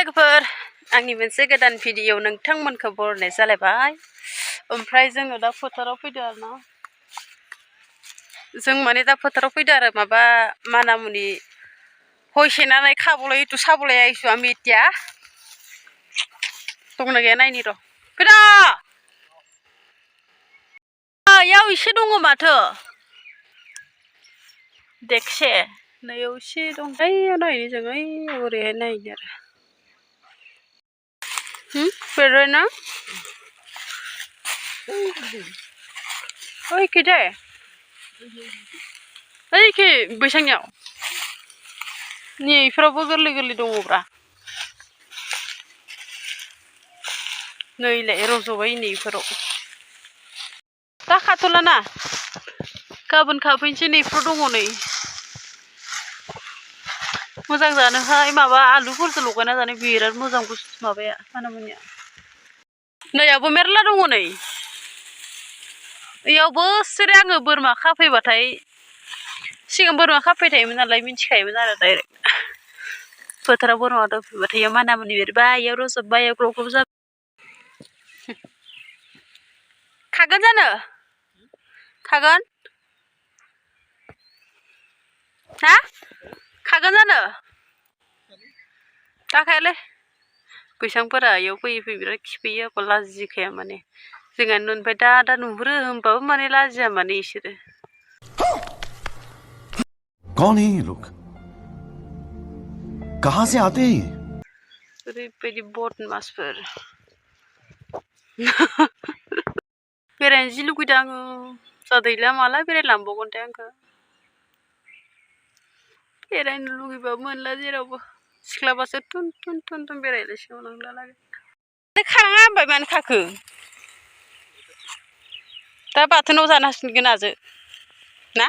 लोगोफोर आंनि मोनसे गोदान भिडिअ नोंथांमोनखौ बरायनाय जालायबाय। ओमफ्राय जोङो दा फोथाराव फैदो आरो ना। जों माने दा फोथाराव फैदो आरो माबा मानामुनि हयसेनानै खाबलाय इटु साबलाय आइसु आं मिथिया दंना गैया नायनि र' फैदा याव एसे दङ माथो देखसे नैयाव एसे दं ओइयाव नायनि जों ओइयाव ओरैहाय नायनि आरो बेरायना ओइ खिथे ओइखि बैसांनियाव नै इफोरावबो गोरलै गोरलै दङब्रा नैलाय रज'बाय नै इफोराव दा खाथ'लाना गाबोन खाफैनोसै नै इफोराव दङ नै मोजां जानोहाय माबा आलुफोरजों लगायना जानो बिराद मोजां बुस्थु माबाया मानामुनिया नैयावबो मेरला दङ नै इयाव बोसोरे आङो बोरमा खाफैबाथाय सिगां बोरमा खाफैबाय थायोमोन नालाय मिथिखायोमोन आरो डाइरेक्ट फोथाराव बोरमा दोनफैबाथाय इयाव मानामुनि बेरबाय इयाव रज'बाय इयाव ग्लब ग्लब जाबाय खागोन जानो खागोन हा खागोन जानो दाखायालै बैसांफोरा इयाव फैयै फैयै बिराद खिफैयो आंखौ लाजिखाया माने जोंहा न'निफ्राय दा नुहुरो होमबाबो माने लाजिया माने इसोरो कौन है ये लोग कहां से आते हैं ओरैबायदि बदमासफोर बेरायनो जि लुगैदों आङो जादैला माला बेरायलांबावगोनथाय आंखौ बेरायनो लुगैबाबो मोनला जेरावबो सिख्लाबासो टुन टुन टुन टुन बेरायलायसिगोन आं दालागै खाङा होनबाय मानो खाखो दा बाथोनाव जानो हासिगोन आजो ना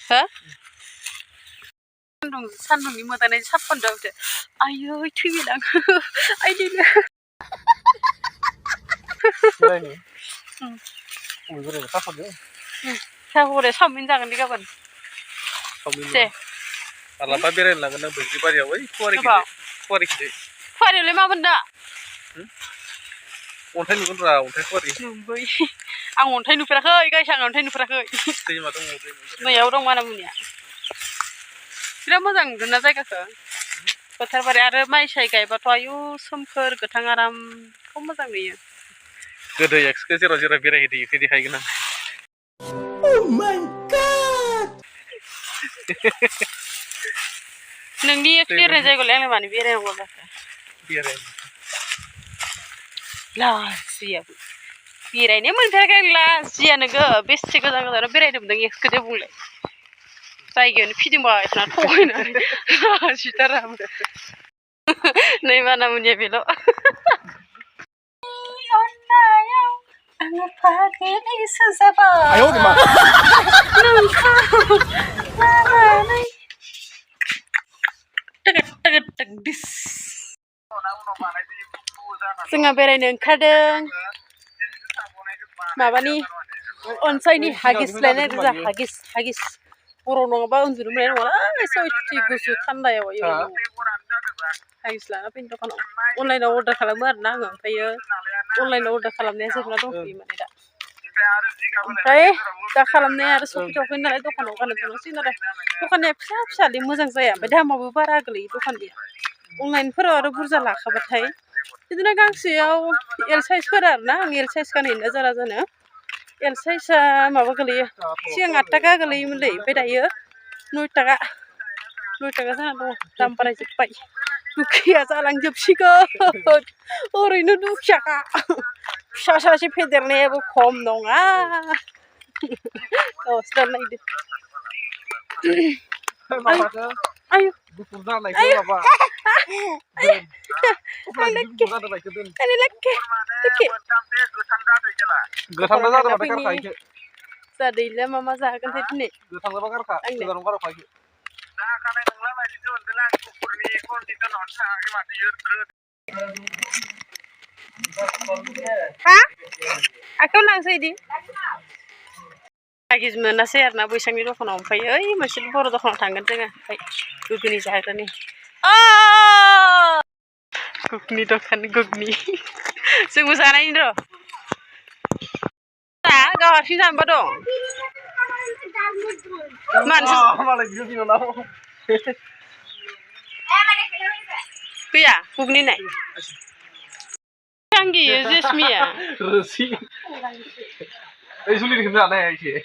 हो सान्दुंनि मोदानाय साफन दावदो आयै थैगोन आं आइदिनो साहरे सावमिन जागोन दे गाबोन दे मालाबा बेरायनो लांगोन आं बैग्रि बारियाव ओइ फुवारियावलाय मामोन दा अन्थाइ नुगोन रा अन्थाइ फुवारि नुबाय आं अन्थाइ नुफेराखै गायसा आं अन्थाइ नुफेराखै दैमा दङ नैयाव दं मानामुनिया बिराद मोजां नुदोंना जायगाखौ फोथार बारि आरो माइ साइ गायबाथ' आयु सोमखोर गोथां आरामखौ मोजां नुयो गोदो एक्सखौ जेराव जेराव बेरायहैदो इखौ देखायगोन आं नोंनि एक्स बेरायनाय जायगायावलाय आंलाय मानो बेरायनांगौ जाखो लाजियाबो बेरायनो मोनफेराखै आं लाजिया नोङो बेसे गोजान गोजानाव बेरायनो मोनदों एक्सखौ दे बुंलाय जायगायावनो फिदिंबाय थाना थगायनानै लाजिथाराबो नै मानामुनिया बेल' आङो फाग्लिसो जाबाय नोंखौ लानानै जोंहा बेरायनो ओंखारदों माबानि अनसायनि हागिस लायनाय गोजा हागिस बर' नङाबा उन्दुनो मोननाय नङालै सयथि गुसु थान्दायाव हागिस लाना फैनो दखानाव अनलाइनाव अर्डार खालामो आरोना आङो ओमफ्रायो अनलाइनाव अर्डार खालामनाया जोबना दंथ'यो माने दा ओमफ्राय दा खालामनाया आरो सफैथ'वाखै नालाय दखानाव गाननो थांनांसिगोन आरो दखाननिया फिसा फिसालै मोजां जाया ओमफ्राय दामाबो बारा गोलैयो दखाननिया अनलाइनफोराव आरो बुरजा लाखाबाथाय बिदिनो गांसेयाव एल साइजफोर आरोना आं एल साइज गानहैनो जारा जानो एल साइजआ माबा गोलैयो सिगां 8 थाखा गोलैयोमोनलै ओमफ्राय दायो 9 थाखा जाना दङ दाम बारायजोब्बाय दुखिया जालांजोबसिगोन ओरैनो दुखियाखा फिसा सासे फेदेरनायाबो खम नङा गावसोर नायदो आयु जादैला मा जागोनथाय दिनै हा आखायाव लांसै इदि हागिज मोनासै आरोना बैसांनि दखानाव ओमफ्राय ओइ मोनसे बर' दखानाव थांगोन जोङो ओमफ्राय गुगुनि जाग्रानि Gugni dokan gugni. Sungguh sana ini loh. Tak, kau harus sampai dong. Mana? malah gitu sih nggak tahu. Kuya, gugni nih. Canggih ya, Jasmine ya. Resi. Sulit kita nih sih.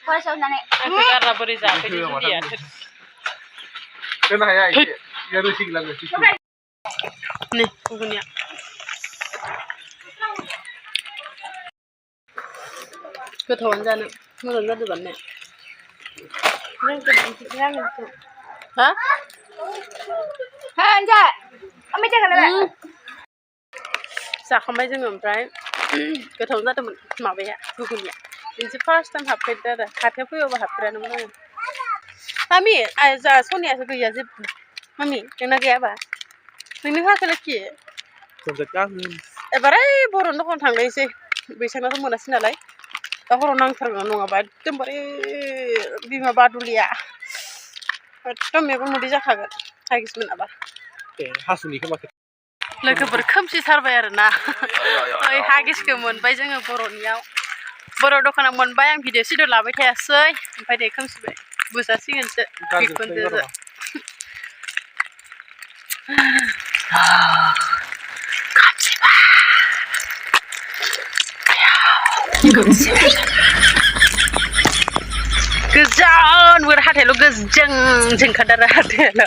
Aku karena beriza, aku dia. Kena ya sih. Ya resi gila resi. Nih, gugni. Ketahuan sana, menurut ada banyak. Hah? Anja, ambil jangan ada. Zaखांबाय जोङो ओमफ्राय गोथाव जादोंमोन माबाया घुगुनिया मोनसे first time हाबफेरदो आरो हाथायाव फैबाबो हाबफेरानोमोन आङो मामि जोंहा सनियासो गैया जेबो मामि नोंना गैयाबा नोंनि होआखैलाय खि एबारै बर'नि दखान थांनायसै बैसानावथ' मोनासै नालाय दा हराव नांथारगौ नङाबा एकदमबारे बिमा बादुलिया एकदम मेगन मोदै जाखागोन हागिस मोनाबा हासुनि खोमा लोगोफोर खोमसिथारबाय आरोना ओइ हागिसखौ मोनबाय जोङो बर'नियाव बर' दखानाव मोनबाय आं भिडिअ सिडिअ लाबाय थायासै ओमफ्राय दे खोमसिबाय बुजासिगोनसो बिखुनजोजो गोजान वर हाथायल' गोजों जोंखादार हाथायाल'